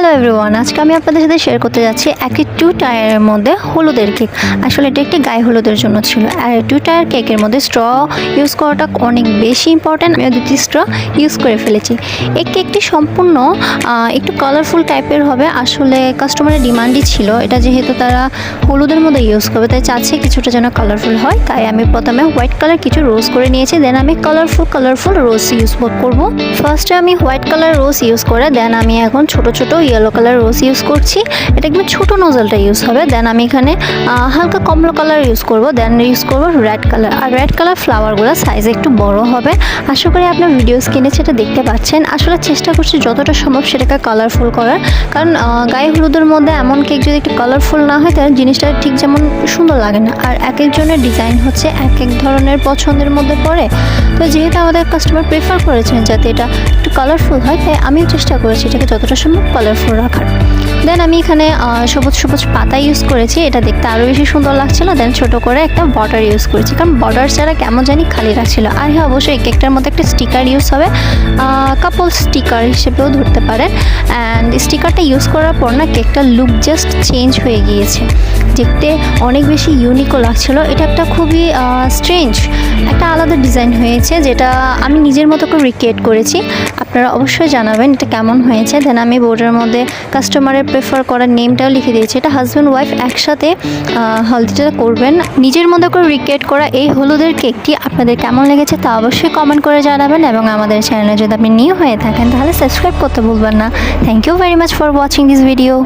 Hello everyone, আজকে আমি আপনাদের সাথে শেয়ার করতে যাচ্ছি একটি 2 টায়ারের মধ্যে হলুদের কেক। আসলে এটা একটি গায়ে হলুদের জন্য ছিল। আর 2 টায়ার কেকের মধ্যে স্ট্র ইউজ করাটা অনেক বেশি ইম্পর্ট্যান্ট। আমি 2টি স্ট্র ইউজ করে ফেলেছি। এই কেকটি সম্পূর্ণ একটু কালারফুল টাইপের হবে। আসলে কাস্টমারের ডিমান্ডই ছিল এটা, যেহেতু তারা হলুদের মধ্যে ইউজ করবে তাই চাচ্ছে কিছুটা যেন কালারফুল হয়। তাই আমি প্রথমে হোয়াইট কালার কিছু রোজ করে নিয়েছি, দেন আমি কালারফুল রোজ ইউজ করব। ফার্স্টে আমি হোয়াইট কালার রোজ ইউজ করে দেন আমি এখন ছোট ছোট ইয়েলো কালার রোজ ইউজ করছি। এটা একদম ছোটো নোজলটা ইউজ হবে। দেন আমি এখানে হালকা কমলা কালার ইউজ করব, দেন ইউজ করব রেড কালার। আর রেড কালার ফ্লাওয়ারগুলো সাইজে একটু বড় হবে। আশা করি আপনার ভিডিও স্ক্রিনে সেটা দেখতে পাচ্ছেন। আসলে চেষ্টা করছি যতটা সম্ভব সেটাকে কালারফুল করার, কারণ গায়ে হলুদের মধ্যে এমন কেক যদি একটু কালারফুল না হয় তাহলে জিনিসটা ঠিক যেমন সুন্দর লাগে না। আর এক একজনের ডিজাইন হচ্ছে এক এক ধরনের পছন্দের মধ্যে পড়ে। তো যেহেতু আমাদের কাস্টমার প্রেফার করেছেন যাতে এটা একটু কালারফুল হয়, তাই আমিও চেষ্টা করেছি এটাকে যতটা সম্ভব কালারফুল রাখার। দেন আমি এখানে সবুজ সবুজ পাতা ইউজ করেছি, এটা দেখতে আরও বেশি সুন্দর লাগছিল। দেন ছোটো করে একটা বর্ডার ইউজ করেছি, কারণ বর্ডার ছাড়া কেমন জানি খালি লাগছিল। আর হ্যাঁ, অবশ্যই এই কেকটার মধ্যে একটা স্টিকার ইউজ হবে, কাপল স্টিকার হিসেবেও ধরতে পারেন। অ্যান্ড স্টিকারটা ইউজ করার পর না কেকটার লুক জাস্ট চেঞ্জ হয়ে গিয়েছে, দেখতে অনেক বেশি ইউনিকও লাগছিল। এটা একটা খুবই স্ট্রেঞ্জ একটা আলাদা ডিজাইন হয়েছে, যেটা আমি নিজের মতো করে রিক্রিয়েট করেছি। আপনারা অবশ্যই জানাবেন এটা কেমন হয়েছে। দেন আমি বোর্ডের মধ্যে কাস্টমারের প্রেফার করার নেমটাও লিখে দিয়েছি। এটা হাজব্যান্ড ওয়াইফ একসাথে হলদিটা করবেন। নিজের মতো করে রিক্রিয়েট করা এই হলুদের কেকটি আপনাদের কেমন লেগেছে তা অবশ্যই কমেন্ট করে জানাবেন। এবং আমাদের চ্যানেলে যদি আপনি নিউ হয়ে থাকেন তাহলে সাবস্ক্রাইব করতে ভুলবেন না। Thank you very much for watching this video.